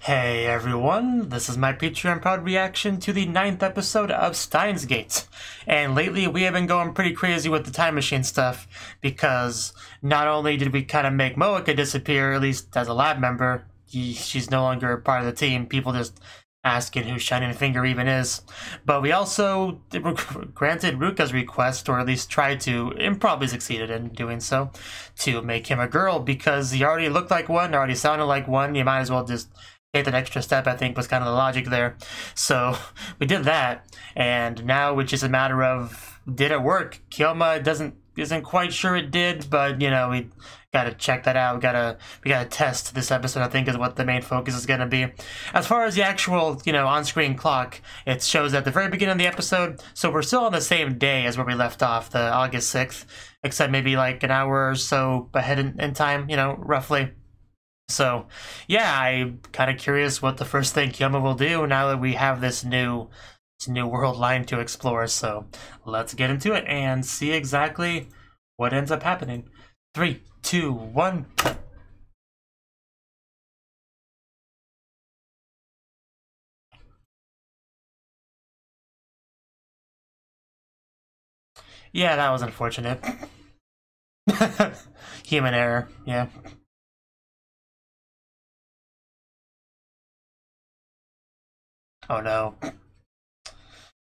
Hey everyone, this is my Patreon proud reaction to the 9th episode of Steins Gate. And lately we have been going pretty crazy with the time machine stuff, because not only did we kind of make Moeka disappear, at least as a lab member, she's no longer a part of the team, people just asking who Shining Finger even is, but we also granted Ruka's request, or at least tried to, and probably succeeded in doing so, to make him a girl, because he already looked like one, already sounded like one, you might as well just take that extra step, I think, was kind of the logic there. So we did that, and now it's just a matter of, did it work? Kyoma isn't quite sure it did, but you know, we gotta check that out. We gotta test this episode, I think, is what the main focus is gonna be. As far as the actual, you know, on-screen clock, it shows at the very beginning of the episode, so we're still on the same day as where we left off, the August 6th, except maybe like an hour or so ahead in time, you know, roughly. So, yeah, I'm kind of curious what the first thing Kyoma will do now that we have this new world line to explore. So, let's get into it and see exactly what ends up happening. 3, 2, 1. Yeah, that was unfortunate. Human error, yeah. Oh no.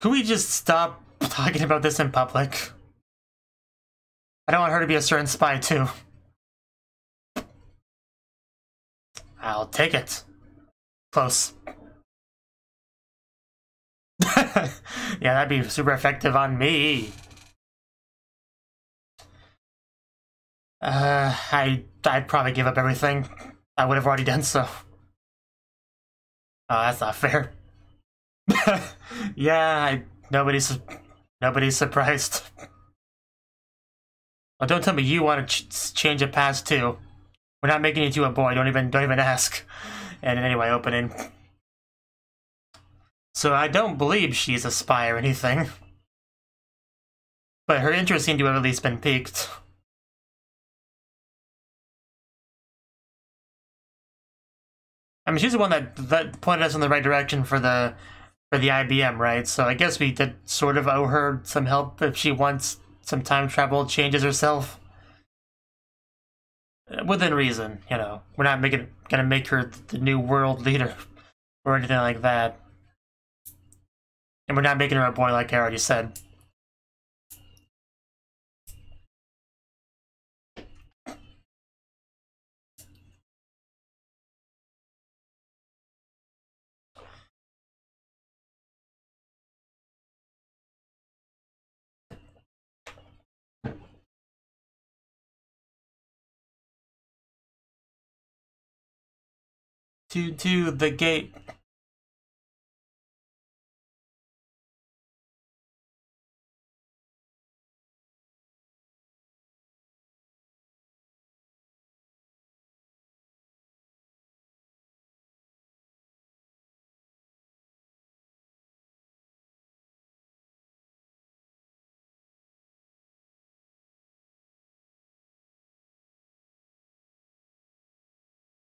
Could we just stop talking about this in public? I don't want her to be a certain spy too. I'll take it. Close. Yeah, that'd be super effective on me. I'd probably give up everything. I would have already done so. Oh, that's not fair. Yeah, nobody's surprised. Well, don't tell me you want to change a past too. We're not making you to a boy. Don't even ask. And anyway, opening. So I don't believe she's a spy or anything, but her interest seemed to have at least been piqued. I mean, she's the one that pointed us in the right direction for the IBM, right? So I guess we did sort of owe her some help if she wants some time travel changes herself. Within reason, you know. We're not gonna make her the new world leader or anything like that. And we're not making her a boy, like I already said. To the gate.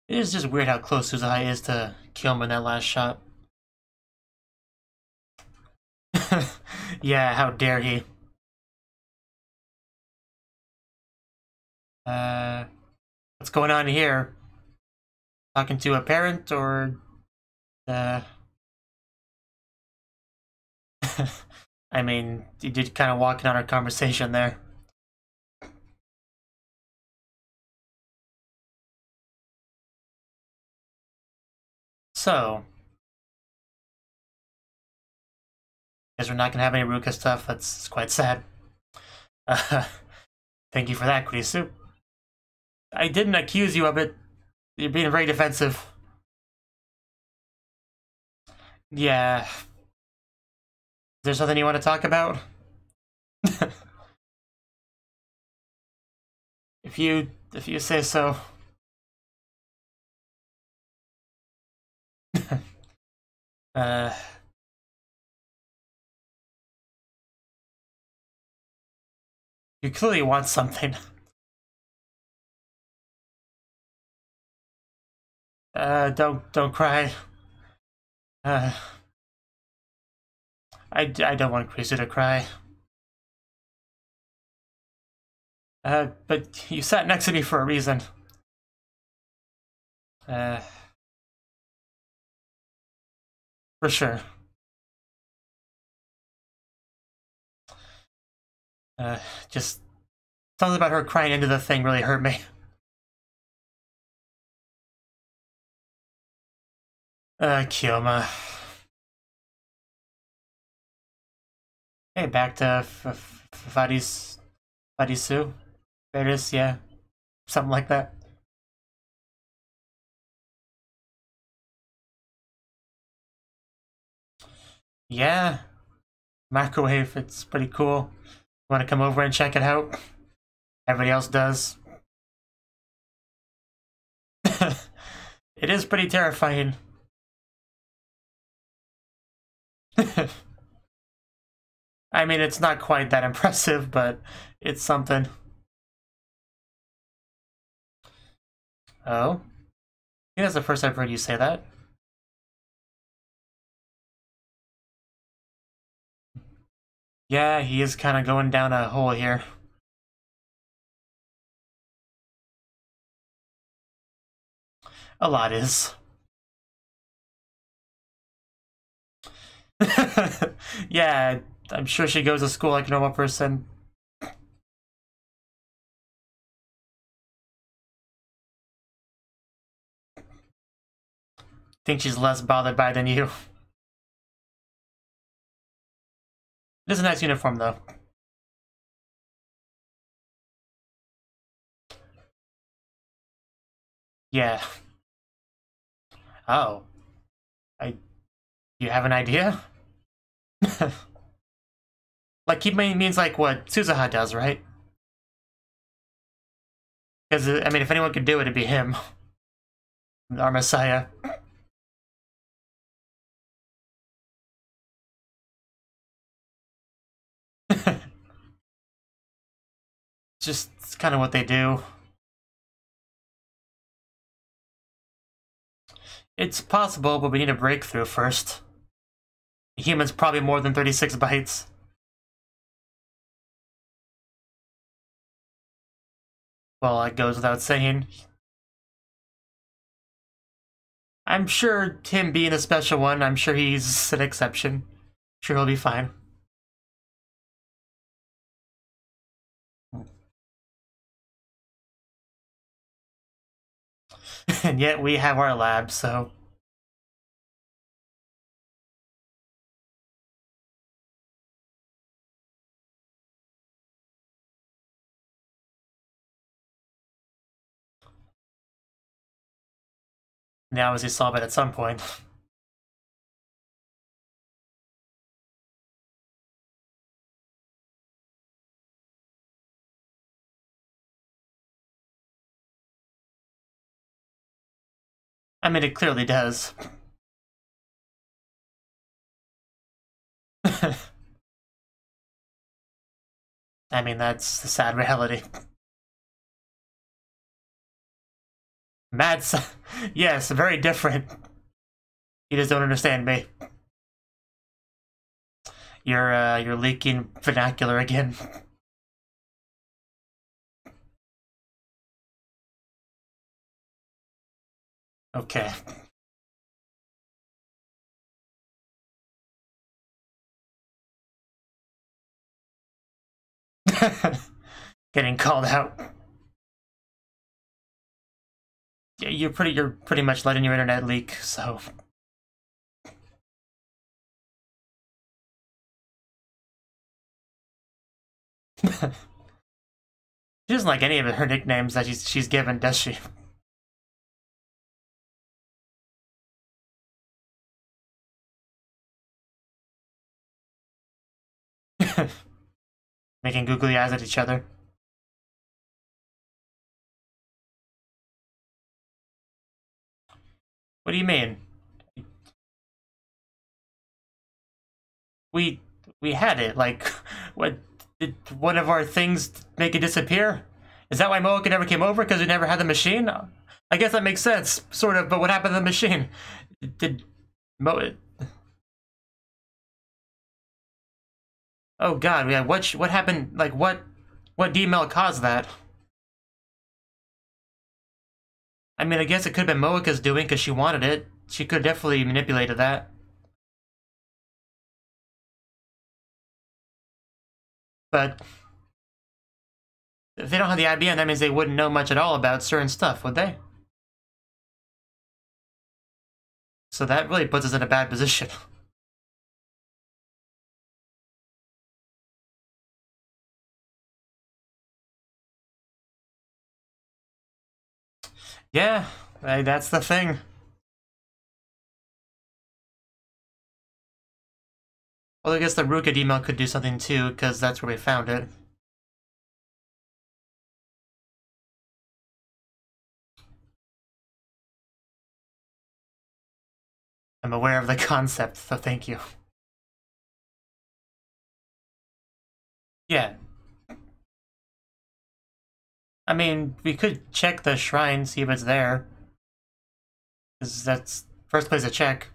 It is just weird how close Suzuhai is to Kyoma in that last shot. Yeah, how dare he. What's going on here? Talking to a parent or I mean, you did kind of walk in on our conversation there. So, guess we're not gonna have any Ruka stuff. That's quite sad. Thank you for that, Kurisu. I didn't accuse you of it. You're being very defensive. Yeah. Is there something you want to talk about? If you say so. You clearly want something. Don't cry. I don't want Krisu to cry. But you sat next to me for a reason. For sure. Just something about her crying into the thing really hurt me. Kyoma. Hey, back to Fadisu? Fairness, yeah. Something like that. Yeah. Microwave, it's pretty cool. Want to come over and check it out? Everybody else does. It is pretty terrifying. I mean, it's not quite that impressive, but it's something. Oh? I think that's the first I've heard you say that. Yeah, he is kind of going down a hole here. A lot is. Yeah, I'm sure she goes to school like a normal person. Think she's less bothered by it than you. It is a nice uniform, though. Yeah. Oh. You have an idea? Like, he means like what Suzuha does, right? Because, I mean, if anyone could do it, it'd be him. Our Messiah. Just it's kind of what they do. It's possible, but we need a breakthrough first. The human's probably more than 36 bytes. Well, it goes without saying. I'm sure him being a special one, I'm sure he's an exception. Sure he'll be fine. And yet we have our lab, so... Now as he solve it at some point. I mean, it clearly does. I mean, that's the sad reality. Yes, very different. You just don't understand me. You're leaking vernacular again. Okay. Getting called out. Yeah, you're pretty much letting your internet leak, so. She doesn't like any of her nicknames that she's given, does she? Making googly eyes at each other. What do you mean? We had it, like, what, did one of our things make it disappear? Is that why Moeka never came over, because we never had the machine? I guess that makes sense, sort of, but what happened to the machine? Did Mo... Oh god, yeah, what happened, like, what DML caused that? I mean, I guess it could have been Moeka's doing, because she wanted it. She could have definitely manipulated that. But if they don't have the IBM, that means they wouldn't know much at all about certain stuff, would they? So that really puts us in a bad position. Yeah, that's the thing. Well, I guess the Ruka email could do something too, because that's where we found it. I'm aware of the concept, so thank you. Yeah. I mean, we could check the shrine, see if it's there. Because that's first place to check.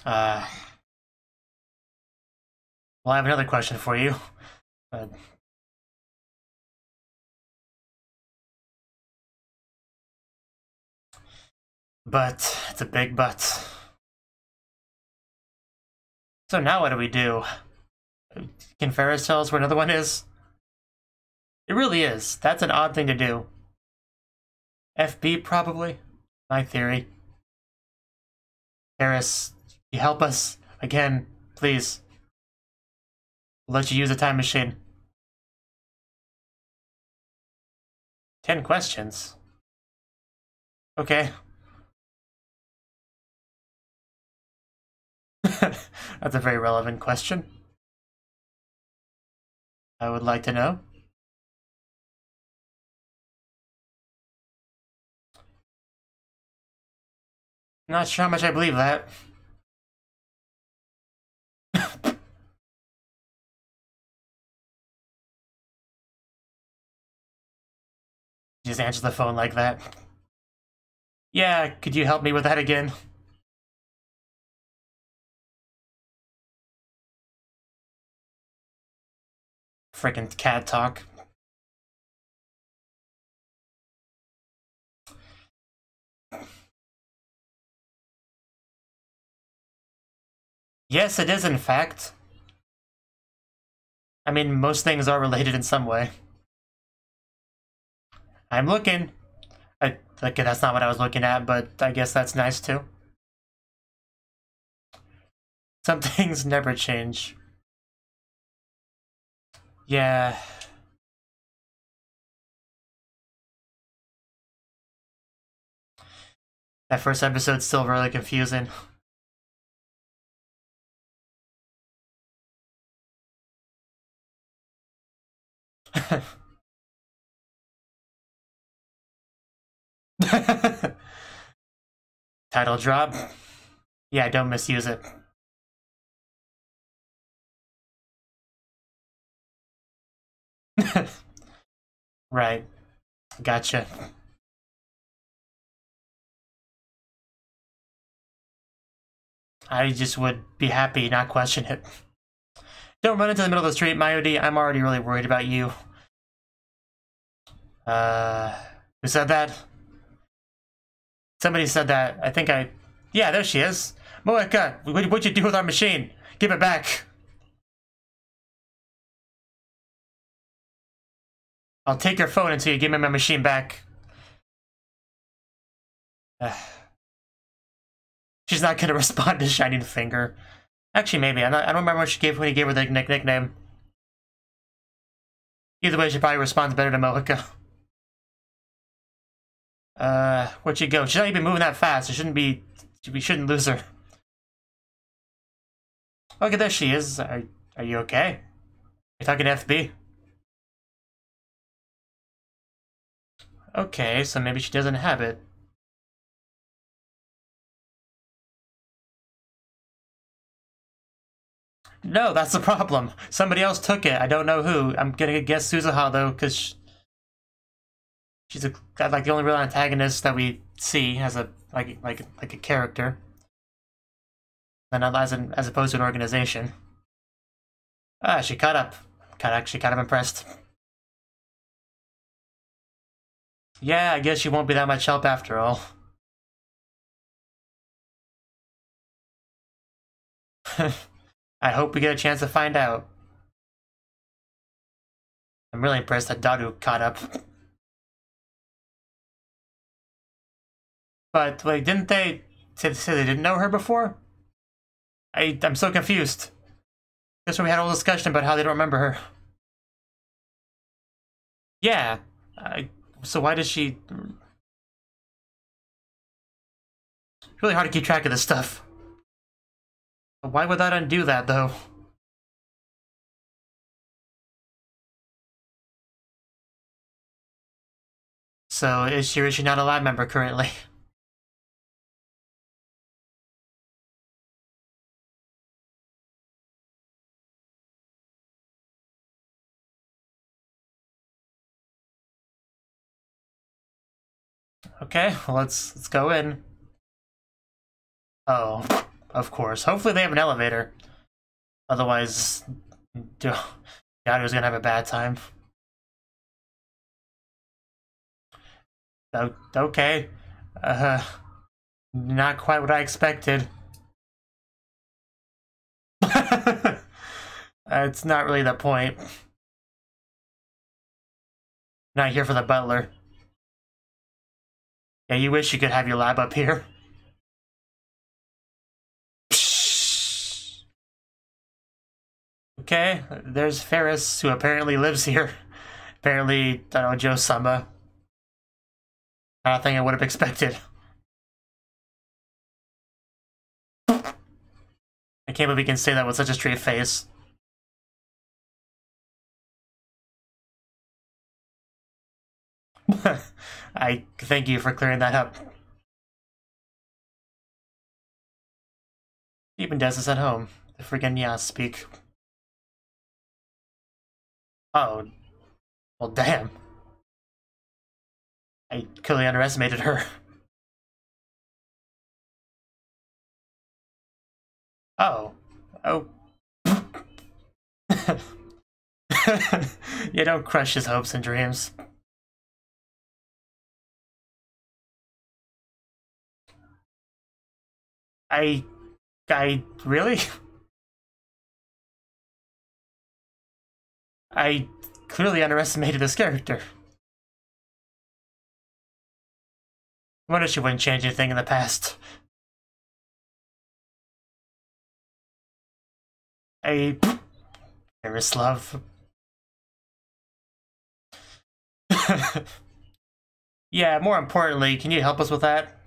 Well, I have another question for you. But it's a big but. So now what do we do? Can Ferris tell us where another one is? It really is. That's an odd thing to do. FB, probably? My theory. Ferris, you help us? Again, please. We'll let you use a time machine. 10 questions? Okay. That's a very relevant question. I would like to know. Not sure how much I believe that. Just answer the phone like that. Yeah, could you help me with that again? Frickin' cat talk. Yes, it is, in fact. I mean, most things are related in some way. I'm looking. Okay, that's not what I was looking at, but I guess that's nice too. Some things never change. Yeah. That first episode's still really confusing. Title drop. Yeah, don't misuse it. Right. Gotcha. I just would be happy, not question it. Don't run into the middle of the street, Myodi. I'm already really worried about you. Who said that? Somebody said that. I think I... Yeah, there she is. Moeka, what'd you do with our machine? Give it back. I'll take your phone until you give me my machine back. She's not gonna respond to Shining Finger. Actually, maybe. I don't remember what she gave when he gave her the nickname. Either way, she probably responds better to Moeka. Where'd she go? She's not even moving that fast. It shouldn't be... We shouldn't lose her. Okay, there she is. Are you okay? You're talking to FB? Okay, so maybe she doesn't have it. No, that's the problem. Somebody else took it. I don't know who. I'm gonna guess Suzuha though, because she's like the only real antagonist that we see as a like a character, and not as opposed to an organization. Ah, she caught up. Actually kind of impressed. Yeah, I guess she won't be that much help after all. I hope we get a chance to find out. I'm really impressed that Daru caught up. But, wait, didn't they say they didn't know her before? I'm so confused. Guess we had a whole discussion about how they don't remember her. Yeah. So why does she... It's really hard to keep track of this stuff. Why would that undo that, though? So, is she not a lab member currently? Okay, well, let's go in. Oh, of course. Hopefully they have an elevator. Otherwise, Tiago's gonna have a bad time. Okay. Not quite what I expected. It's not really the point. Not here for the butler. Yeah, you wish you could have your lab up here. Okay, there's Ferris, who apparently lives here. Apparently, I don't know, Joe-sama. Not a thing I would have expected. I can't believe we can say that with such a straight face. I thank you for clearing that up. Even Des is at home. The friggin' Yas speak. Oh. Well, damn. I clearly underestimated her. Oh. Oh. You don't crush his hopes and dreams. I really? I clearly underestimated this character. I wonder if she wouldn't change anything in the past. Paris love. Yeah, more importantly, can you help us with that?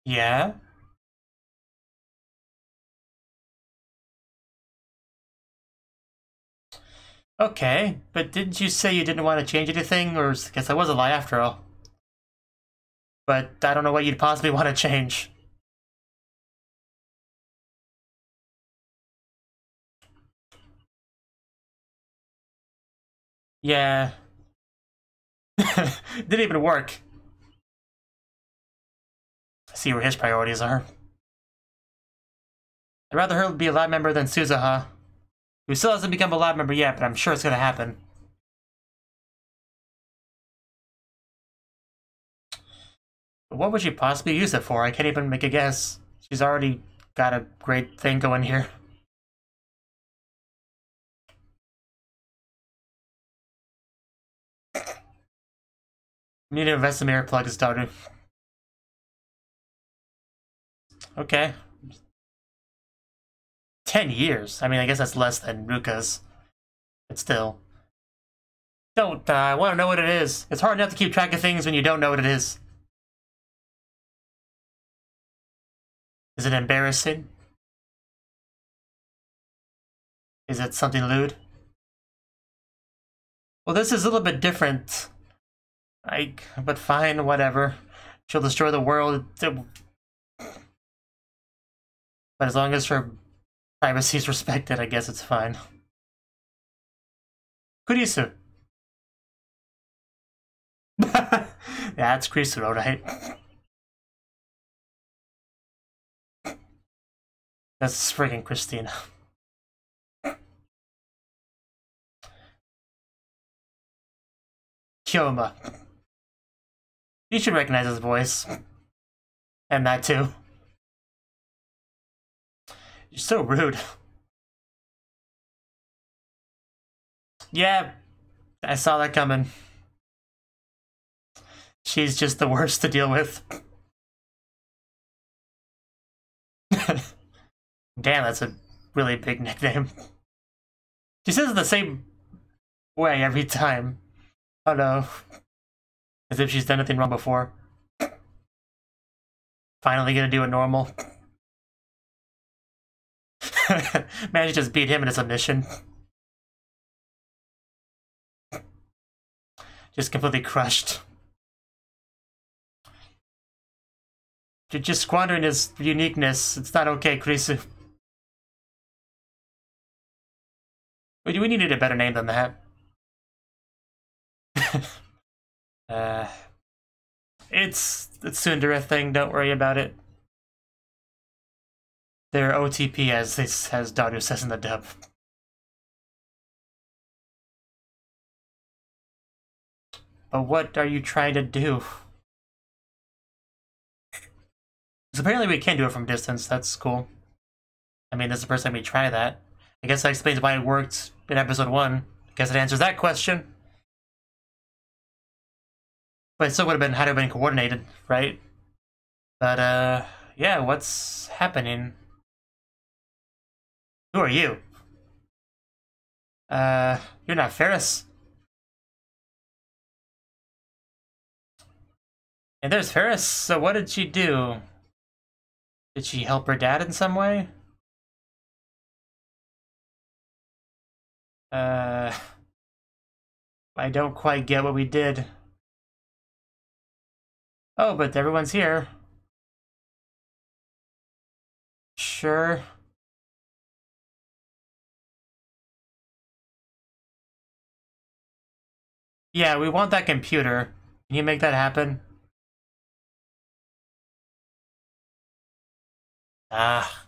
Yeah? Okay, but didn't you say you didn't want to change anything? Or I guess that was a lie after all. But I don't know what you'd possibly want to change. Yeah. Didn't even work. See where his priorities are. I'd rather her be a lab member than Suzuha, who still hasn't become a lab member yet, but I'm sure it's gonna happen. But what would she possibly use it for? I can't even make a guess. She's already got a great thing going here. Need to invest in mirror plug started. Okay. 10 years. I mean, I guess that's less than Ruka's. But still. Don't, I want to know what it is. It's hard enough to keep track of things when you don't know what it is. Is it embarrassing? Is it something lewd? Well, this is a little bit different. But fine, whatever. She'll destroy the world. But as long as her privacy is respected, I guess it's fine. Kurisu. Yeah, it's Kurisuro, right? That's friggin' Christina. Kyoma. You should recognize his voice. And that too. You're so rude. Yeah, I saw that coming. She's just the worst to deal with. Damn, that's a really big nickname. She says it the same way every time. Oh no. As if she's done anything wrong before. Finally gonna do it normal. Man, she just beat him in a submission. Just completely crushed. You're just squandering his uniqueness. It's not okay, Kurisu. We needed a better name than that. It's a tsundere thing, don't worry about it. They're OTP, as Daru says in the dub. But what are you trying to do? Because apparently we can do it from distance, that's cool. I mean, this is the first time we try that. I guess that explains why it worked in episode 1. I guess it answers that question. But it still would have been, had to have been coordinated, right? But, yeah, what's happening? Who are you? You're not Ferris. And there's Ferris, so what did she do? Did she help her dad in some way? I don't quite get what we did. Oh, but everyone's here. Sure. Yeah, we want that computer. Can you make that happen? Ah.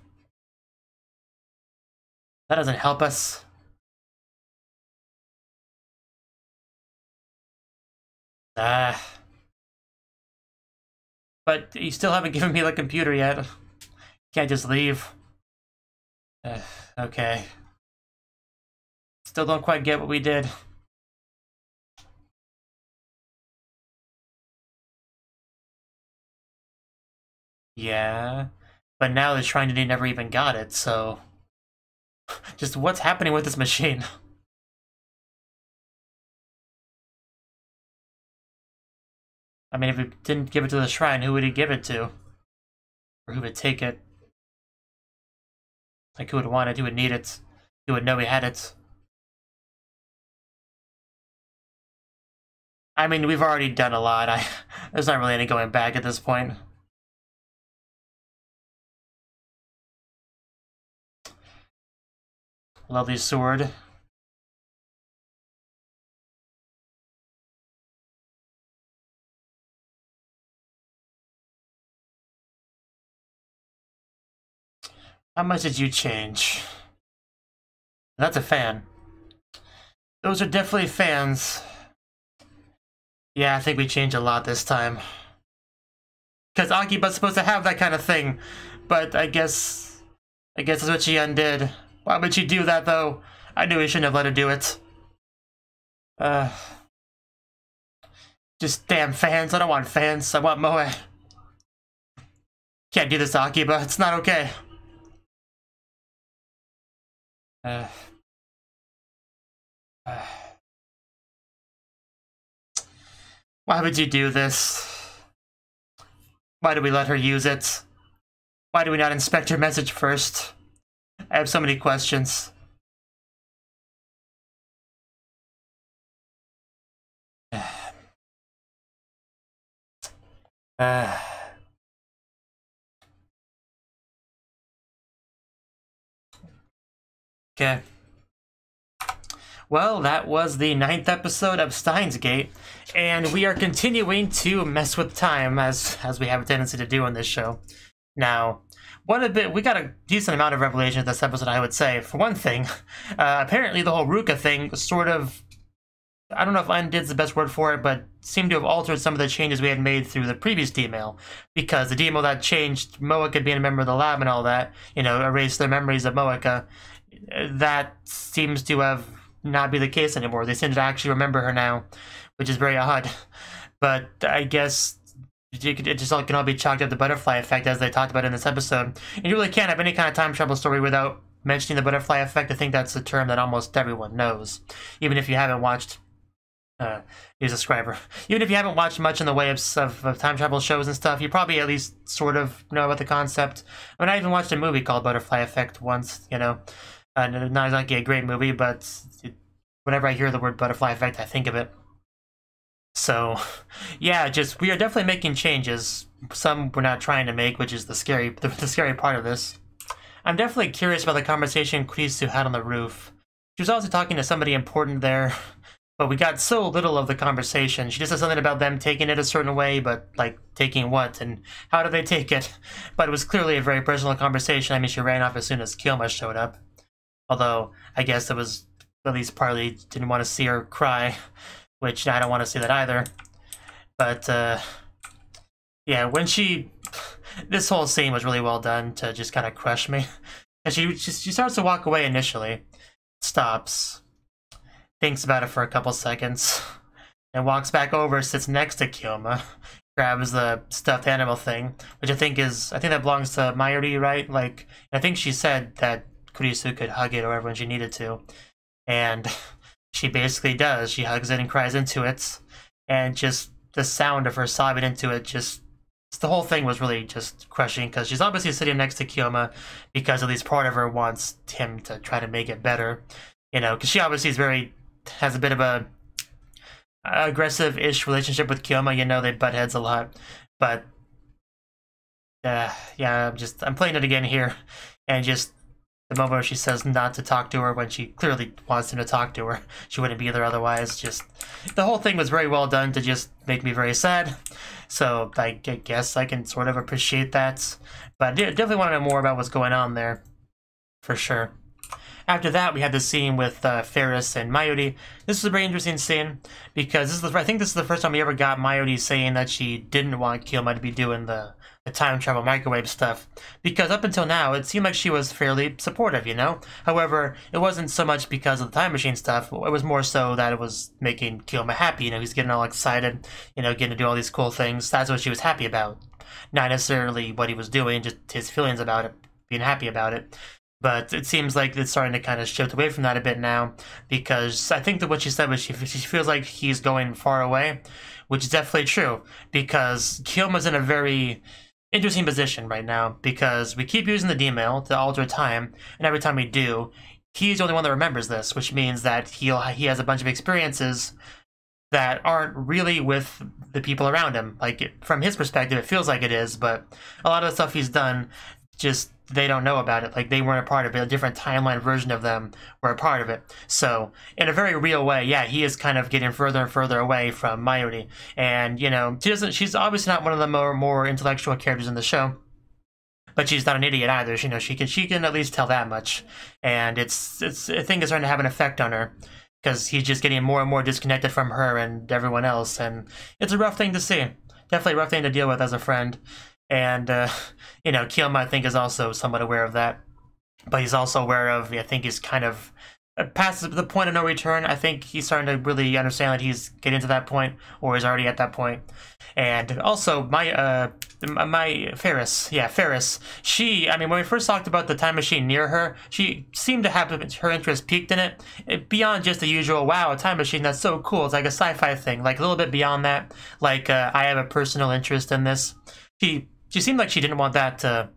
That doesn't help us. Ah. But you still haven't given me the computer yet. Can't just leave. Okay. Still don't quite get what we did. Yeah. But now the Shrine Today never even got it, so... Just what's happening with this machine? I mean, if we didn't give it to the shrine, who would he give it to? Or who would take it? Like, who would want it? Who would need it? Who would know he had it? I mean, we've already done a lot. There's not really any going back at this point. Lovely sword. How much did you change? That's a fan. Those are definitely fans. Yeah, I think we changed a lot this time. Because Akiba's supposed to have that kind of thing. But I guess that's what she undid. Why would she do that, though? I knew we shouldn't have let her do it. Just damn fans. I don't want fans. I want Moe. Can't do this to Akiba. It's not okay. Why would you do this? Why did we let her use it? Why did we not inspect her message first? I have so many questions. Okay. Well, that was the 9th episode of Steins Gate, and we are continuing to mess with time as we have a tendency to do on this show. Now, we got a decent amount of revelation in this episode, I would say. For one thing, apparently the whole Ruka thing sort of, I don't know if undid's the best word for it, but seemed to have altered some of the changes we had made through the previous demail. Because the demail that changed Moeka being a member of the lab and all that, you know, erased their memories of Moeka, that seems to have not be the case anymore. They seem to actually remember her now, which is very odd. But I guess it just all can all be chalked up to the butterfly effect, as they talked about in this episode. And you really can't have any kind of time travel story without mentioning the butterfly effect. I think that's a term that almost everyone knows, even if you haven't watched News Subscriber. Even if you haven't watched much in the way of time travel shows and stuff, you probably at least sort of know about the concept. I mean, I even watched a movie called Butterfly Effect once, you know. Not exactly a great movie, but whenever I hear the word butterfly effect, I think of it. So, yeah, we are definitely making changes. Some we're not trying to make, which is the scary part of this. I'm definitely curious about the conversation Kurisu had on the roof. She was also talking to somebody important there, but we got so little of the conversation. She just said something about them taking it a certain way, but, like, taking what, and how do they take it? But it was clearly a very personal conversation. I mean, she ran off as soon as Kyoma showed up. Although, I guess it was at least partly didn't want to see her cry, which I don't want to see that either. But, yeah, this whole scene was really well done to just kind of crush me. And she starts to walk away initially, stops, thinks about it for a couple seconds, and walks back over, sits next to Kyoma, grabs the stuffed animal thing, which I think that belongs to Mayuri, right? Like, I think she said that Kurisu could hug it or whatever when she needed to. And she basically does. She hugs it and cries into it. And just the sound of her sobbing into it, the whole thing was really just crushing, because she's obviously sitting next to Kyoma because at least part of her wants him to try to make it better. You know, because she obviously has a bit of a aggressive-ish relationship with Kyoma. You know, they butt heads a lot. But, yeah, I'm playing it again here. And just the moment where she says not to talk to her when she clearly wants him to talk to her. She wouldn't be there otherwise. Just, the whole thing was very well done to just make me very sad. So I guess I can sort of appreciate that. But I definitely want to know more about what's going on there, for sure. After that, we had the scene with Ferris and Mayuri. This was a very interesting scene, because I think this is the first time we ever got Mayuri saying that she didn't want Kyoma to be doing the time travel microwave stuff, because up until now it seemed like she was fairly supportive, you know? However, it wasn't so much because of the time machine stuff. It was more so that it was making Kyoma happy. You know, he's getting all excited, you know, getting to do all these cool things. That's what she was happy about. Not necessarily what he was doing, just his feelings about it, being happy about it. But it seems like it's starting to kind of shift away from that a bit now, because I think that what she said was she feels like he's going far away, which is definitely true, because Kyoma's in a very interesting position right now, because we keep using the D-mail to alter time, and every time we do, he's the only one that remembers this, which means that he has a bunch of experiences that aren't really with the people around him. Like, from his perspective, it feels like it is, but a lot of the stuff he's done, just they don't know about it. Like, they weren't a part of it. A different timeline version of them were a part of it. So, in a very real way, yeah, he is kind of getting further and further away from Mayuri. And, you know, she's obviously not one of the more intellectual characters in the show, but she's not an idiot either. You know, she can at least tell that much. And I think it's starting to have an effect on her, because he's just getting more and more disconnected from her and everyone else. And it's a rough thing to see. Definitely a rough thing to deal with as a friend. And, you know, Kyoma, I think, is also somewhat aware of that. But he's also aware of, I think he's kind of past the point of no return. I think he's starting to really understand that he's getting to that point, or is already at that point. And also, my Ferris, I mean, when we first talked about the time machine near her, she seemed to have her interest peaked in it, beyond just the usual, wow, a time machine, that's so cool, it's like a sci-fi thing, like a little bit beyond that, like, I have a personal interest in this. She seemed like she didn't want that to...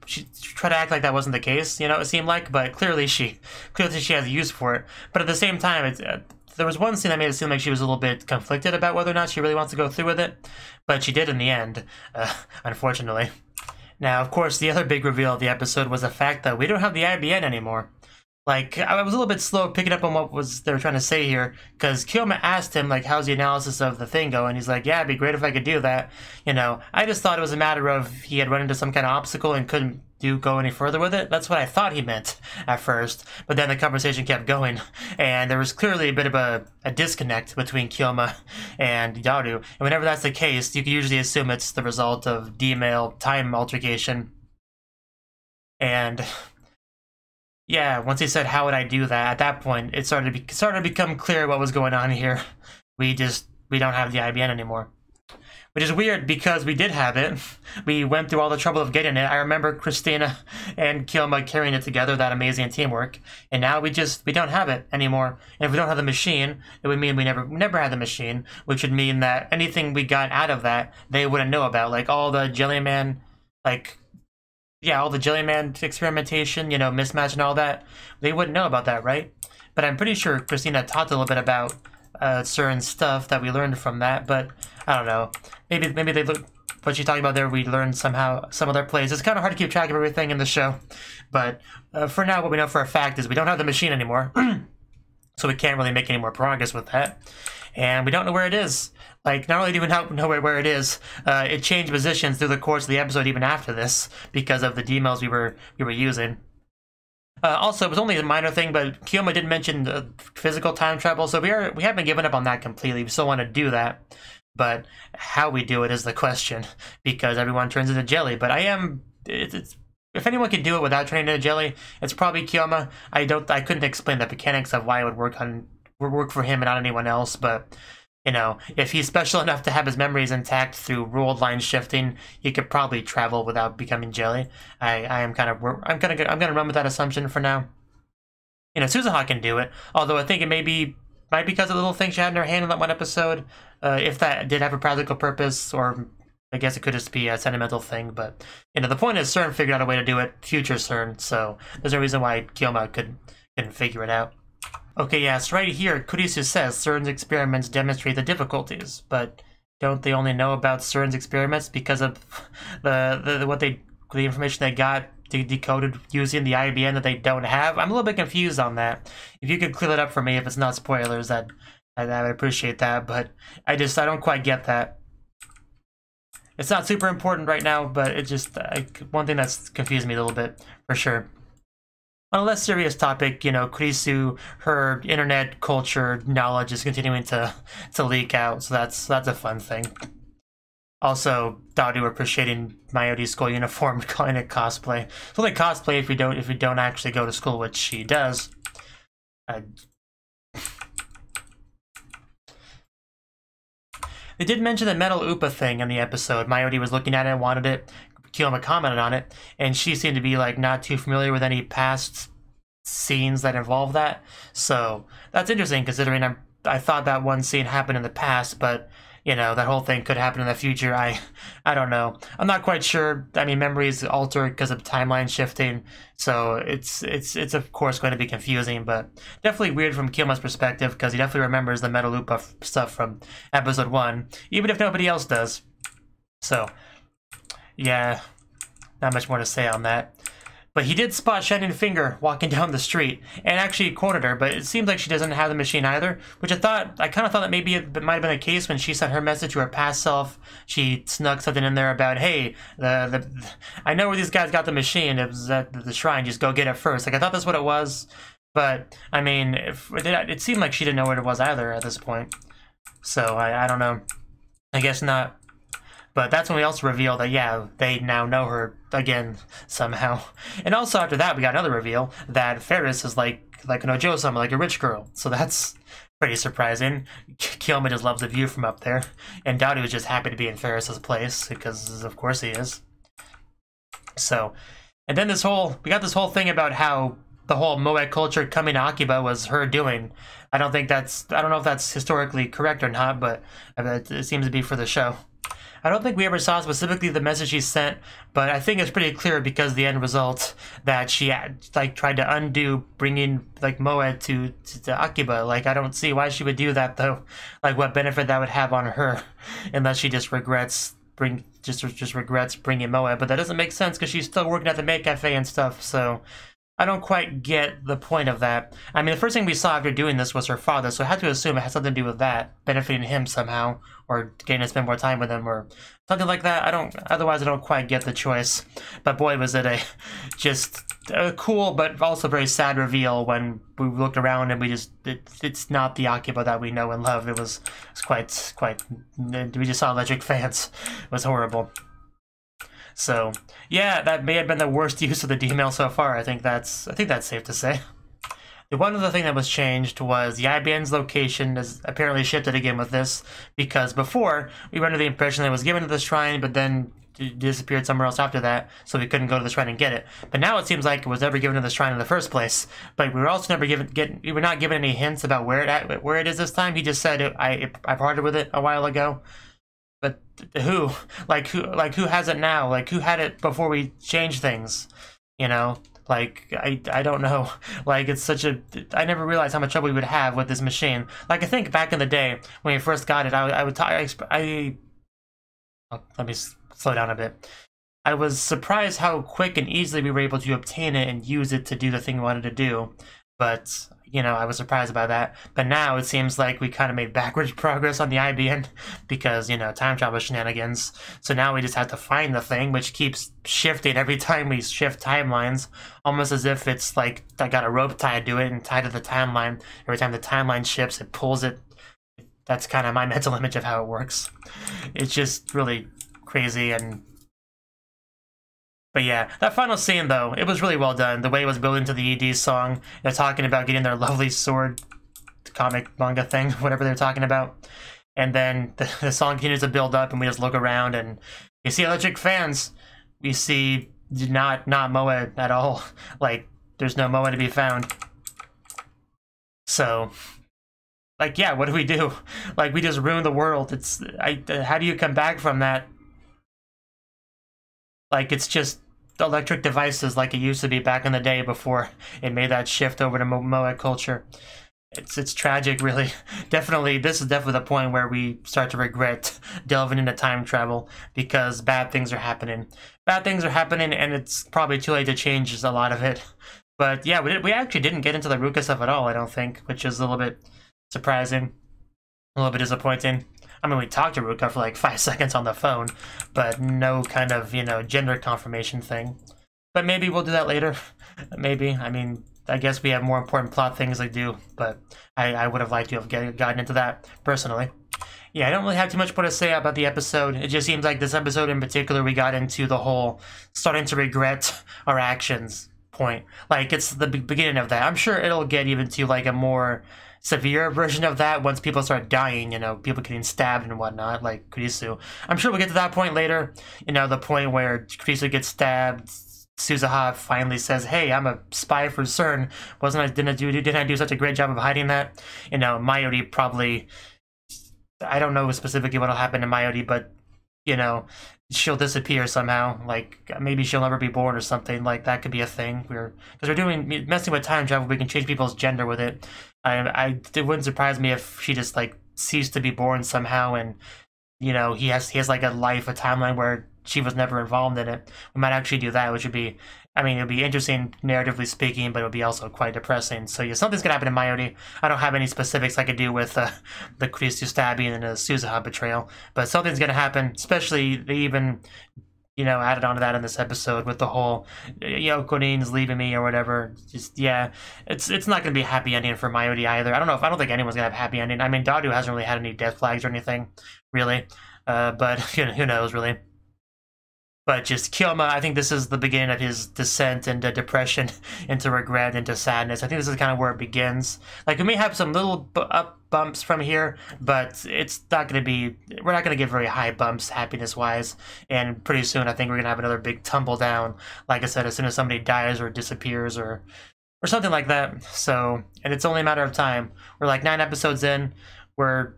She tried to act like that wasn't the case, you know, it seemed like, but clearly she has a use for it. But at the same time, there was one scene that made it seem like she was a little bit conflicted about whether or not she really wants to go through with it, but she did in the end, unfortunately. Now, of course, the other big reveal of the episode was the fact that we don't have the IBN anymore. Like, I was a little bit slow picking up on what they were trying to say here, because Kyoma asked him, like, how's the analysis of the thing going? He's like, yeah, it'd be great if I could do that. You know, I just thought it was a matter of he had run into some kind of obstacle and couldn't go any further with it. That's what I thought he meant at first, but then the conversation kept going, and there was clearly a bit of a disconnect between Kyoma and Yaru, and whenever that's the case, you can usually assume it's the result of D-mail time altercation. And yeah, once he said, how would I do that, at that point, it started to become clear what was going on here. We don't have the IBN anymore. Which is weird, because we did have it. We went through all the trouble of getting it. I remember Christina and Kyoma carrying it together, that amazing teamwork. And now we don't have it anymore. And if we don't have the machine, it would mean we never had the machine, which would mean that anything we got out of that, they wouldn't know about. Like all the Jellyman, all the Jellyman experimentation, you know, mismatch and all that. They wouldn't know about that, right? But I'm pretty sure Christina talked a little bit about certain stuff that we learned from that, but I don't know. Maybe they look what she's talking about there. We learned somehow some of their plays. It's kind of hard to keep track of everything in the show, but for now, what we know for a fact is we don't have the machine anymore, so we can't really make any more progress with that, and we don't know where it is. Like, not only do we not know where it is, it changed positions through the course of the episode even after this because of the D-mails we were using. Also, it was only a minor thing, but Kyoma did mention physical time travel, so we haven't given up on that completely. We still want to do that, but how we do it is the question, because everyone turns into jelly. But if anyone can do it without turning into jelly, it's probably Kyoma. I couldn't explain the mechanics of why it would work for him and not anyone else, but you know, if he's special enough to have his memories intact through ruled line shifting, he could probably travel without becoming jelly. I'm gonna run with that assumption for now. You know, Suzuha can do it, although I think it might be because of the little thing she had in her hand in that one episode. If that did have a practical purpose, or I guess it could just be a sentimental thing. But you know, the point is, CERN figured out a way to do it. Future CERN, so there's no reason why Kyoma couldn't figure it out. Okay, yes, right here, Kurisu says CERN's experiments demonstrate the difficulties, but don't they only know about CERN's experiments because of the information they got decoded using the IBN that they don't have? I'm a little bit confused on that. If you could clear that up for me, if it's not spoilers, I would appreciate that, but I don't quite get that. It's not super important right now, but it's just one thing that's confused me a little bit, for sure. On a less serious topic, you know, Kurisu, her internet culture knowledge is continuing to leak out, so that's a fun thing. Also, Daru appreciating Mayori's school uniform, calling it cosplay. It's only cosplay if you don't actually go to school, which she does. They did mention the metal Upa thing in the episode. Mayori was looking at it and wanted it. Kyoma commented on it, and she seemed to be like not too familiar with any past scenes that involve that. So that's interesting, considering I thought that one scene happened in the past, but you know, that whole thing could happen in the future. I don't know. I'm not quite sure. I mean, memories alter because of timeline shifting, so it's of course going to be confusing, but definitely weird from Kyoma's perspective, because he definitely remembers the Metal Lupa stuff from episode 1, even if nobody else does. So yeah, not much more to say on that. But he did spot Shining Finger walking down the street, and actually quoted her, but it seems like she doesn't have the machine either, which I kind of thought that maybe it might have been the case when she sent her message to her past self. She snuck something in there about, hey, I know where these guys got the machine, it was at the shrine, just go get it first. Like, I thought that's what it was, but, I mean, it seemed like she didn't know what it was either at this point. So, I don't know. I guess not. But that's when we also reveal that, yeah, they now know her again, somehow. And also after that, we got another reveal that Ferris is like an Ojo-sama, like a rich girl. So that's pretty surprising. Kyoma just loves the view from up there. And Daru is just happy to be in Ferris's place, because of course he is. So, and then we got this whole thing about how the whole Moe culture coming to Akiba was her doing. I don't know if that's historically correct or not, but it seems to be for the show. I don't think we ever saw specifically the message she sent, but I think it's pretty clear because the end result that she tried to undo bringing Moe to Akiba. I don't see why she would do that though. What benefit that would have on her, unless she just regrets just regrets bringing Moe, but that doesn't make sense because she's still working at the maid cafe and stuff, so I don't quite get the point of that. I mean, the first thing we saw after doing this was her father, so I had to assume it had something to do with that, benefiting him somehow, or getting to spend more time with him, or something like that. Otherwise I don't quite get the choice. But boy, was it just a cool but also very sad reveal when we looked around and it's not the Akiba that we know and love. It was quite, we just saw electric fans. It was horrible. So yeah, that may have been the worst use of the D-mail so far. I think that's safe to say. The one other thing that was changed was the IBN's location is apparently shifted again with this, because before we were under the impression that it was given to the shrine, but then it disappeared somewhere else after that, so we couldn't go to the shrine and get it. But now it seems like it was never given to the shrine in the first place. But we were also never we were not given any hints about where it is this time. He just said I parted with it a while ago. But who? Like who has it now? Like who had it before we changed things? You know? Like, I don't know. Like, it's such a... I never realized how much trouble we would have with this machine. Like, I think back in the day, when we first got it, I would let me slow down a bit. I was surprised how quick and easily we were able to obtain it and use it to do the thing we wanted to do. But, you know, I was surprised by that. But now it seems like we kind of made backwards progress on the IBN because, you know, time travel shenanigans. So now we just have to find the thing, which keeps shifting every time we shift timelines, almost as if it's like I got a rope tied to it and tied to the timeline. Every time the timeline shifts, it pulls it. That's kind of my mental image of how it works. It's just really crazy and... But yeah, that final scene, though, it was really well done. The way it was building to the ED song, they're talking about getting their lovely sword comic manga thing, whatever they're talking about. And then the song continues to build up, and we just look around, and you see electric fans. We see not Moe at all. Like, there's no Moe to be found. So, like, yeah, what do we do? Like, we just ruined the world. How do you come back from that? Like, it's just electric devices like it used to be back in the day before it made that shift over to Moe culture. It's tragic, really. This is definitely the point where we start to regret delving into time travel, because bad things are happening. Bad things are happening, and it's probably too late to change a lot of it. But yeah, we actually didn't get into the Ruka stuff at all, I don't think, which is a little bit surprising, a little bit disappointing. I mean, we talked to Ruka for like 5 seconds on the phone, but no kind of, you know, gender confirmation thing. But maybe we'll do that later. Maybe. I mean, I guess we have more important plot things to do, but I would have liked to have gotten into that, personally. Yeah, I don't really have too much more to say about the episode. It just seems like this episode in particular, we got into the whole starting to regret our actions point. Like, it's the beginning of that. I'm sure it'll get even to, like, a more severe version of that once people start dying, you know, people getting stabbed and whatnot, like Kurisu. I'm sure we'll get to that point later, you know, the point where Kurisu gets stabbed, Suzuha finally says, hey, I'm a spy for CERN. Didn't I do such a great job of hiding that? You know, Mayuri probably, I don't know specifically what'll happen to Mayuri, but, you know, she'll disappear somehow. Like, maybe she'll never be born or something. Like, that could be a thing. Because we're messing with time travel, we can change people's gender with it. It wouldn't surprise me if she just, like, ceased to be born somehow, and, you know, he has like a timeline where she was never involved in it. We might actually do that, which would be, I mean, it would be interesting narratively speaking, but it would be also quite depressing. So yeah, something's gonna happen to Mayuri. I don't have any specifics I could do with the Kurisu stabbing and the Suzuha betrayal, but something's gonna happen. Especially they even, you know, added on to that in this episode with the whole Yokorin's leaving me or whatever. Just, yeah, it's not gonna be a happy ending for Mayuri either. I don't think anyone's gonna have a happy ending. I mean, Dadu hasn't really had any death flags or anything, really. But who knows, really. But just Kyoma, I think this is the beginning of his descent into depression, into regret, into sadness. I think this is kind of where it begins. Like, we may have some little up bumps from here, but it's not going to be, we're not going to get very high bumps happiness-wise. And pretty soon, I think we're going to have another big tumble down. Like I said, as soon as somebody dies or disappears or something like that. So, and it's only a matter of time. We're like 9 episodes in. We're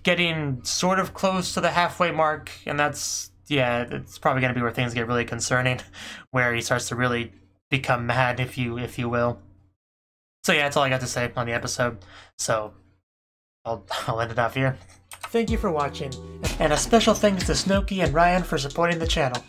getting sort of close to the halfway mark, and that's, yeah, it's probably going to be where things get really concerning, where he starts to really become mad, if you will. So yeah, that's all I got to say on the episode. So I'll end it off here. thank you for watching, and a special thanks to Cnouki and Ryan for supporting the channel.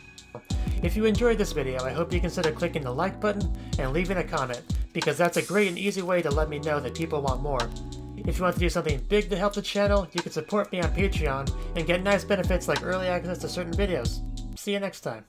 If you enjoyed this video, I hope you consider clicking the like button and leaving a comment, because that's a great and easy way to let me know that people want more. If you want to do something big to help the channel, you can support me on Patreon and get nice benefits like early access to certain videos. See you next time.